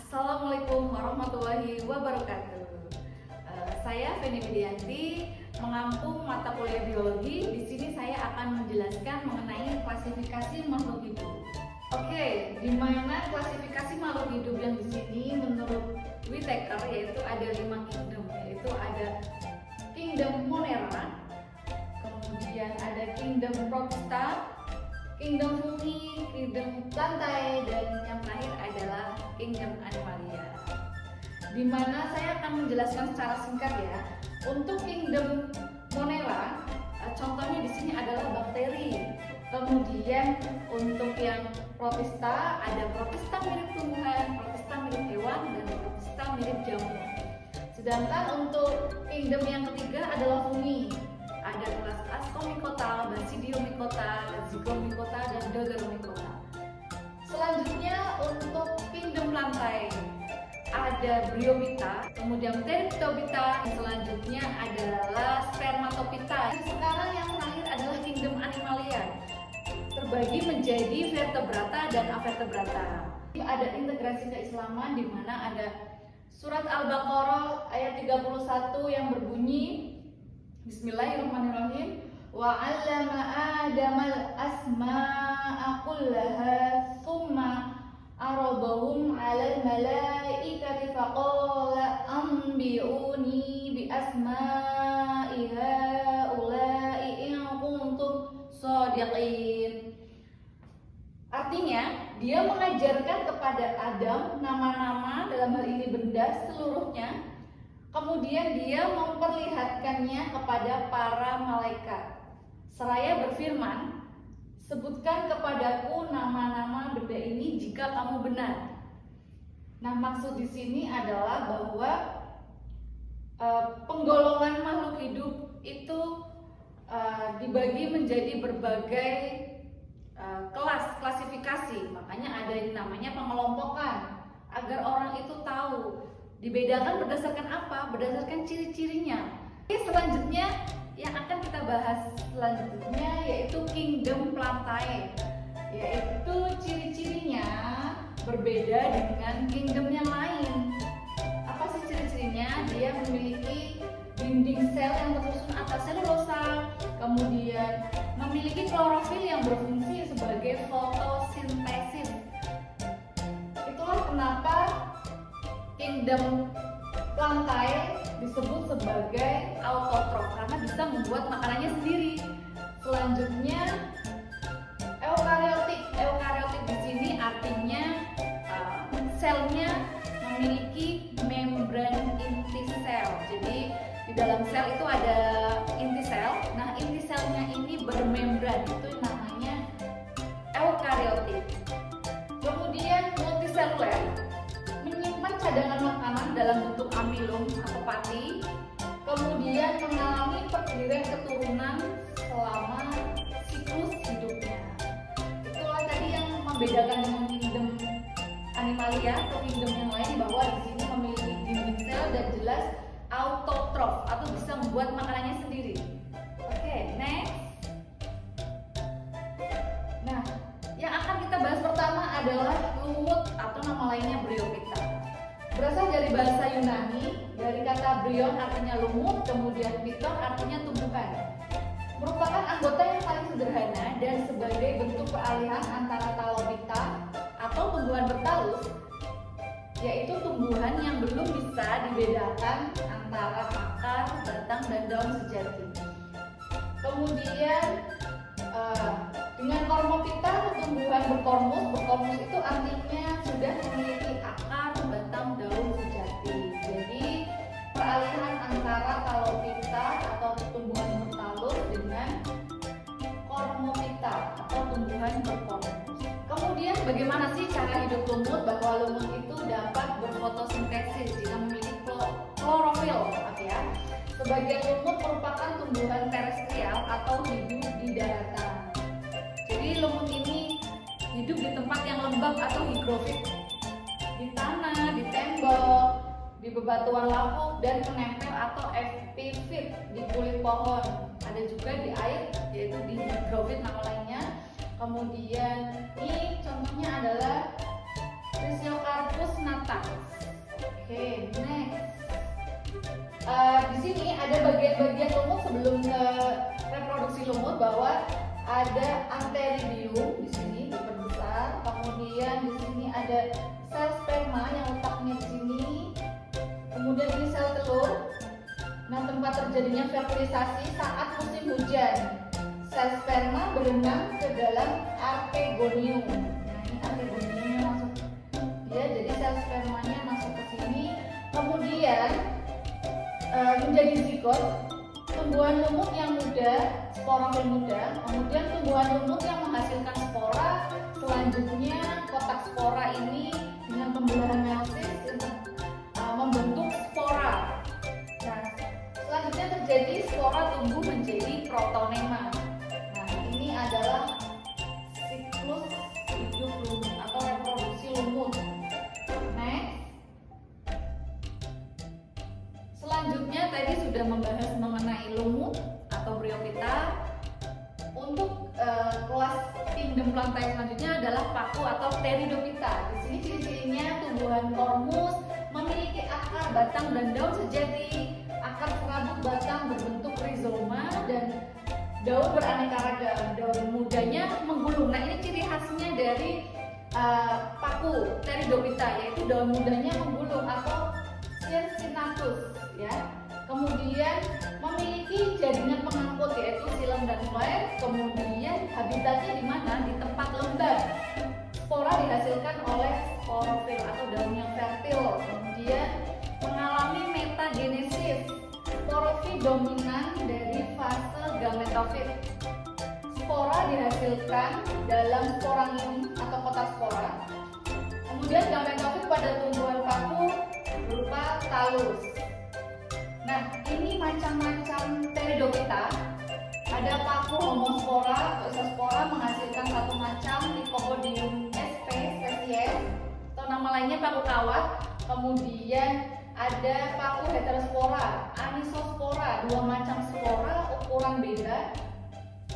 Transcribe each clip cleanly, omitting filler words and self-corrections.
Assalamualaikum warahmatullahi wabarakatuh. Saya Feni Widianti, mengampu mata kuliah biologi. Di sini saya akan menjelaskan mengenai klasifikasi makhluk hidup. Oke, di mana klasifikasi makhluk hidup yang di sini menurut Whittaker yaitu ada 5 kingdom, yaitu ada kingdom Monera, kemudian ada kingdom Protista, kingdom fungi, kingdom plantae, dan yang terakhir adalah kingdom animalia. Di mana saya akan menjelaskan secara singkat ya. Untuk kingdom Monera, contohnya di sini adalah bakteri. Kemudian untuk yang protista ada protista mirip tumbuhan, protista mirip hewan, dan protista mirip jamur. Sedangkan untuk kingdom yang ketiga adalah fungi. Ada kelas Ascomycota, Basidiomycota, Zygomycota, dan Dagaromycota. Selanjutnya untuk kingdom plantae ada Bryophyta, kemudian Pteridophyta, selanjutnya adalah Spermatophyta. Sekarang yang terakhir adalah kingdom animalia, terbagi menjadi vertebrata dan avertebrata. Ada integrasi keislaman di mana ada surat Al-Baqarah ayat 31 yang berbunyi Bismillahirrahmanirrahim. Wa 'allama Adamal asma'a kullaha tsumma aradahum 'alal malaikati faqala anbi'uni bi asma'i haula'i in kuntum shadiqin. Artinya, dia mengajarkan kepada Adam nama-nama, dalam hal ini benda seluruhnya. Kemudian dia memperlihatkannya kepada para malaikat. Seraya berfirman, sebutkan kepadaku nama-nama benda ini jika kamu benar. Nah, maksud di sini adalah bahwa penggolongan makhluk hidup itu dibagi menjadi berbagai kelas, klasifikasi. Makanya ada yang namanya pengelompokan agar orang itu tahu dibedakan berdasarkan apa? Berdasarkan ciri-cirinya. Oke, selanjutnya yang akan kita bahas selanjutnya yaitu kingdom plantae, yaitu ciri-cirinya berbeda dengan kingdom yang lain. Apa sih ciri-cirinya? Dia memiliki dinding sel yang tersusun atas selulosa, kemudian memiliki klorofil yang berfungsi sebagai fotosintesis. Itulah kenapa kingdom plantae disebut sebagai autotrof karena bisa membuat makanannya sendiri. Selanjutnya eukariotik. Eukariotik di sini artinya selnya memiliki membran inti sel. Jadi di dalam sel itu ada inti sel. Nah, inti selnya ini bermembran, itu namanya eukariotik. Kemudian multiseluler, menyimpan cadangan makanan dalam bentuk amilum atau pati, kemudian mengalami pergiliran keturunan selama siklus hidupnya. Itulah tadi yang membedakan dengan kingdom animalia atau kingdom yang lain, bahwa di sini memiliki dinding sel dan jelas autotrof atau bisa membuat makanannya sendiri. Oke, next. Nah, yang akan kita bahas pertama adalah lumut atau nama lainnya Bryophyta. Berasal dari bahasa Yunani, dari kata bryon artinya lumut, kemudian phyton artinya tumbuhan. Merupakan anggota yang paling sederhana dan sebagai bentuk peralihan antara Talophyta atau tumbuhan bertalus, yaitu tumbuhan yang belum bisa dibedakan antara akar, batang, dan daun sejati. Kemudian dengan Kormophyta atau tumbuhan berkormus, berkormus itu artinya sudah memiliki akar, batang, daun sejati. Jadi peralihan antara Talophyta atau tumbuhan bertalus dengan Kormophyta atau tumbuhan berkormus. Kemudian bagaimana sih cara hidup lumut? Bahwa lumut itu dapat berfotosintesis jika memiliki klorofil, ya. Sebagian lumut merupakan tumbuhan terestrial atau hidup di daratan. Jadi lumut ini hidup di tempat yang lembab atau higrofit, di tanah, di tembok, di bebatuan lapuk, dan menempel atau epifit di kulit pohon. Ada juga di air, yaitu di higrofit nama lainnya. Kemudian ini contohnya adalah Chrysiocarpus tuntas. Oke, next. Di sini ada bagian-bagian lumut sebelum ke reproduksi lumut, bahwa ada antheridium di sini diperbesar, kemudian di sini ada sel sperma yang letaknya di sini, kemudian ini sel telur. Nah, tempat terjadinya fertilisasi saat musim hujan. Sel sperma berenang ke dalam archegonium. Nah, ini archegoniumnya masuk. Ya, jadi sel spermanya masuk ke sini. Kemudian menjadi zigot, tumbuhan lumut yang muda, sporofil muda. Kemudian tumbuhan lumut yang menghasilkan spora. Selanjutnya kotak spora ini dengan pembelahan meiosis membentuk spora. Nah, selanjutnya terjadi spora tumbuh menjadi protonema. Nah, ini adalah siklus hidup lumut atau reproduksi lumut. Next. Selanjutnya tadi sudah membahas mengenai lumut atau bryophyta. Untuk kelas kingdom plantae selanjutnya adalah paku atau pteridophyta. Di sini ciri-cirinya tumbuhan kormus memiliki akar, batang, dan daun sejati. Akar serabut batang berbentuk rizoma dan daun beraneka ragam. Daun mudanya menggulung. Nah, ini ciri khasnya dari paku pteridophyta, yaitu daun mudanya menggulung atau circinatus, ya. Kemudian memiliki jaringan pengangkut yaitu xilem dan flair. Kemudian habitatnya di mana? Di tempat lembab. Spora dihasilkan oleh sporofil atau daun yang fertil. Kemudian mengalami metagenesis. Sporofil dominan dari fase gametofit. Spora dihasilkan dalam sporangium atau kotak spora. Kemudian gametofit pada tumbuhan paku berupa talus. Nah, ini macam-macam pteridophyta. Ada paku homospora atau isospora menghasilkan satu macam Lycopodium spesies atau nama lainnya paku kawat. Kemudian ada paku heterospora, anisospora, dua macam spora ukuran beda.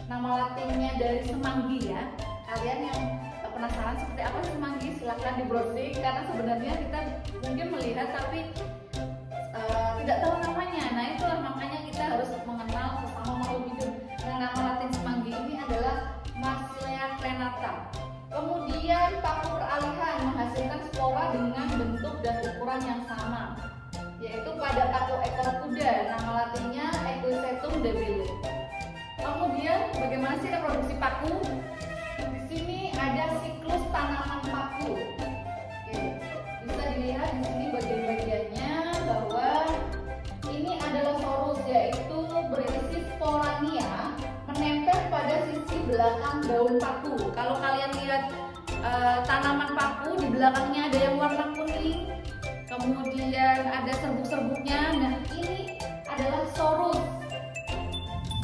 Nama latinnya dari semanggi, ya. Kalian yang penasaran seperti apa semanggi, silahkan di browsing, karena sebenarnya kita mungkin melihat tapi tidak tahu namanya. Nah, itulah makanya kita harus mengenal sesama makhluk hidup. Nah, nama latin semanggi ini adalah Marsilea crenata. Kemudian paku peralihan menghasilkan spora dengan bentuk dan ukuran yang sama, yaitu pada paku ekor kuda. Nama latinnya Equisetum debile. Kemudian bagaimana sih reproduksi paku? Di sini ada siklus tanaman paku. Oke, bisa dilihat di sini bagian-bagiannya bahwa ini adalah sorus, yaitu berisi sporania menempel pada sisi belakang daun paku. Kalau kalian lihat tanaman paku, di belakangnya ada yang warna kuning, kemudian ada serbuk-serbuknya. Nah, ini adalah sorus.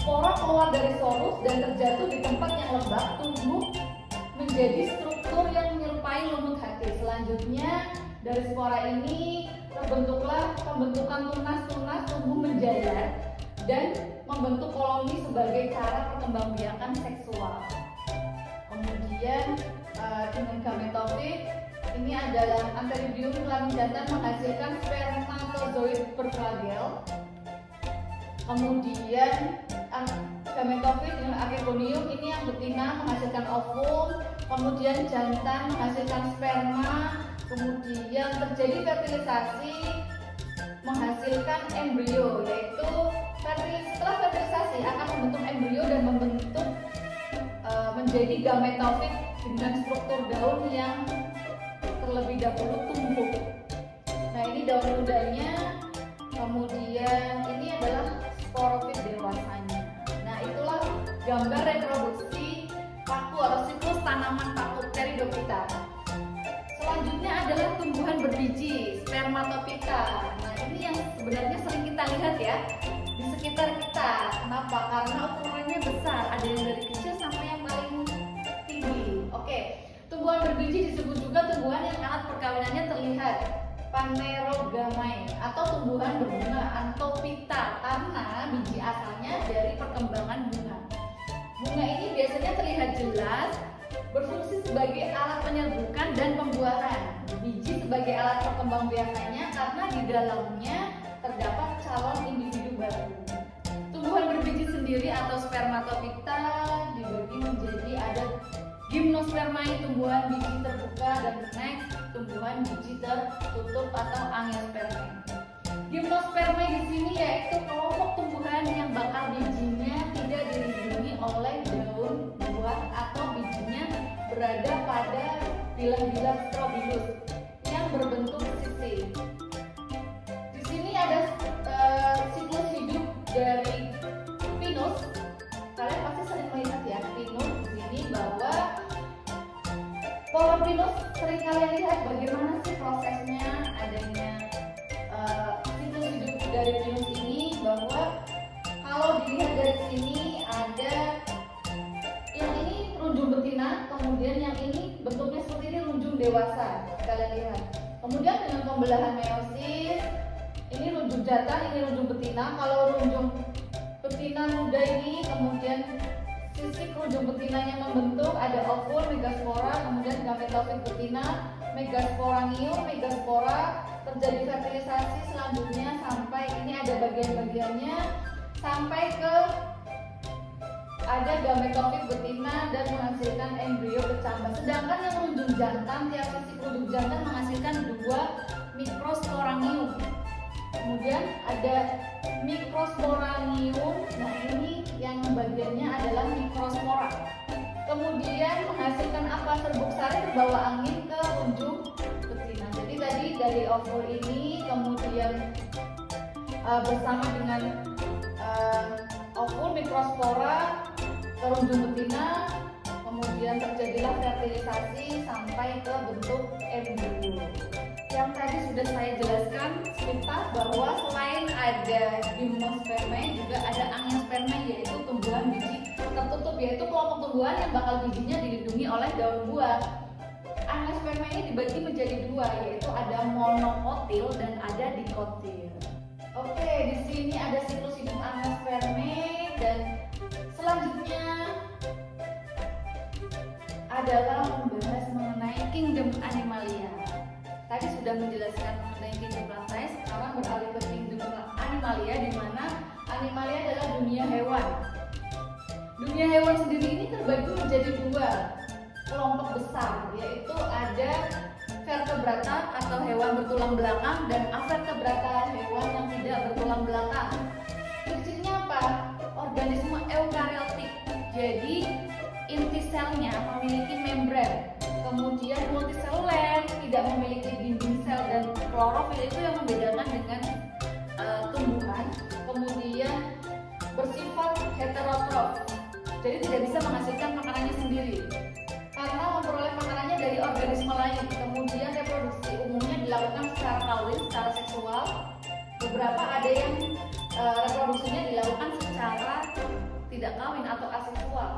Spora keluar dari sorus dan terjatuh di tempat yang lembab, tumbuh menjadi struktur yang menyerupai lumut hati. Selanjutnya dari spora ini terbentuklah pembentukan tunas-tunas tumbuh menjalar dan membentuk koloni sebagai cara perkembangbiakan seksual. Kemudian dengan gametofit ini adalah antheridium kelamin jantan menghasilkan spermatozoid berflagel. Kemudian gametofit dengan archegonium ini yang betina menghasilkan ovum. Kemudian jantan menghasilkan sperma. Kemudian terjadi fertilisasi menghasilkan embrio, yaitu setelah fertilisasi akan membentuk embrio dan membentuk menjadi gametofit dengan struktur daun yang terlebih dahulu tumbuh. Nah, ini daun mudanya. Kemudian ini adalah sporofit dewasanya. Nah, itulah gambar reproduksi paku atau siklus tanaman paku pteridophyta. Selanjutnya adalah tumbuhan berbiji, spermatophyta. Nah, ini yang sebenarnya sering kita lihat, ya, di sekitar kita. Kenapa? Karena ukurannya besar, ada yang dari kecil sampai yang paling tinggi. Oke, tumbuhan berbiji disebut juga tumbuhan yang alat perkawinannya terlihat, Phanerogamae, atau tumbuhan berbunga, Anthophyta, karena biji asalnya dari perkembangan bunga. Bunga ini biasanya terlihat jelas, berfungsi sebagai alat penyerbukan dan pembuahan. Biji sebagai alat perkembangan biasanya karena di dalamnya terdapat calon individu baru. Tumbuhan berbiji sendiri atau spermatofita dibagi menjadi ada gimnospermae, tumbuhan biji terbuka, dan next tumbuhan biji tertutup atau angiospermae. Gimnospermae di sini yaitu kelompok tumbuhan yang bakal bijinya tidak dilindungi oleh daun buah atau bijinya berada pada bilah-bilah strobilus yang berbentuk sisik. Di sini ada siklus hidup dari pinus. Kalian pasti sering melihat ya pinus di sini, bahwa pohon pinus sering kalian lihat bagaimana sih prosesnya adanya siklus hidup dari pinus ini, bahwa kalau dilihat dari sini ada yang ini runjung betina, kemudian yang ini bentuknya seperti ini runjung dewasa, kalian lihat. Kemudian dengan pembelahan meiosis, ini runjung jantan, ini runjung betina. Kalau runjung betina muda ini, kemudian sisik runjung betinanya membentuk, ada ovul, megaspora, kemudian gametofit betina, megasporangium, megaspora, terjadi fertilisasi selanjutnya sampai ini ada bagian-bagiannya sampai ke ada gametofit betina dan menghasilkan embrio bercambah. Sedangkan yang runjung jantan, tiap sisik runjung jantan menghasilkan 2 mikrosporangium. Kemudian ada mikrosporangium, nah ini yang bagiannya adalah mikrospora. Kemudian menghasilkan apa? Serbuk sari terbawa angin ke runjung betina. Jadi tadi dari ovul ini kemudian bersama dengan ovul mikrospora ke runjung betina, kemudian terjadilah fertilisasi sampai ke bentuk embrio. Yang tadi sudah saya jelaskan sebentar bahwa selain ada gimnospermae juga ada angiospermae, yaitu tumbuhan biji tertutup, yaitu kelompok tumbuhan yang bakal bijinya dilindungi oleh daun buah. Angiospermae ini dibagi menjadi 2, yaitu ada monokotil dan ada dikotil. Oke, di sini ada siklus hidup angiospermae, dan selanjutnya adalah membahas mengenai kingdom Animalia. Tadi sudah menjelaskan mengenai kingdom Plantae, sekarang beralih ke kingdom Animalia, di mana Animalia adalah dunia hewan. Dunia hewan sendiri ini terbagi menjadi 2 kelompok besar, yaitu ada vertebrata atau hewan bertulang belakang dan avertebrata, hewan yang tidak bertulang belakang. Fungsinya apa? Organisme eukariotik. Jadi inti selnya memiliki membran, kemudian multiseluler, tidak memiliki dinding sel, dan klorofil itu yang membedakan dengan tumbuhan. Kemudian bersifat heterotrof, jadi tidak bisa menghasilkan makanannya sendiri karena memperoleh makanannya dari organisme lain. Kemudian reproduksi umumnya dilakukan secara kawin, secara seksual. Beberapa ada yang reproduksinya dilakukan secara tidak kawin atau aseksual.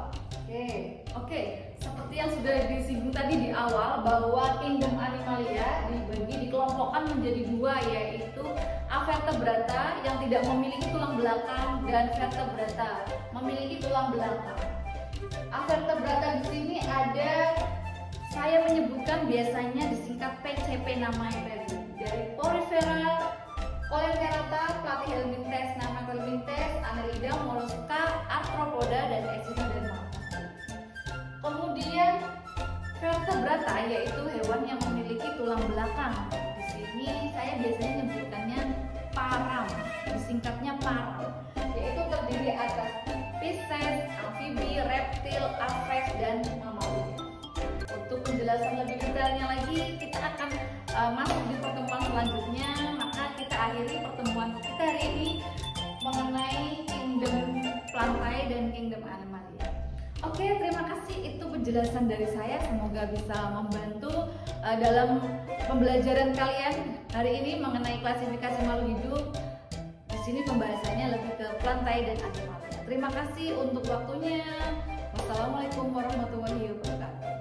Oke, seperti yang sudah disinggung tadi di awal, bahwa kingdom Animalia dikelompokkan menjadi 2, yaitu avertebrata yang tidak memiliki tulang belakang dan vertebrata memiliki tulang belakang. Avertebrata di sini ada, saya menyebutkan biasanya disingkat PCP namanya tadi, dari Porifera, Coleocerata, Platyhelminthes, Nemathelminthes, Annelida, Mollusca, Arthropoda, dan Echinoderma. Kemudian vertebrata yaitu hewan yang memiliki tulang belakang. Di sini saya biasanya menyebutkannya param, disingkatnya param, yaitu terdiri atas Pisces, amfibi, reptil, aves, dan mamalia. Untuk penjelasan lebih detailnya lagi, kita akan masuk di pertemuan selanjutnya. Maka kita akhiri pertemuan kita hari ini mengenai kingdom Plantae dan kingdom Animalia. Oke, terima kasih. Itu penjelasan dari saya. Semoga bisa membantu dalam pembelajaran kalian hari ini mengenai klasifikasi makhluk hidup. Di sini pembahasannya lebih ke Plantae dan Animalia. Terima kasih untuk waktunya. Wassalamualaikum warahmatullahi wabarakatuh.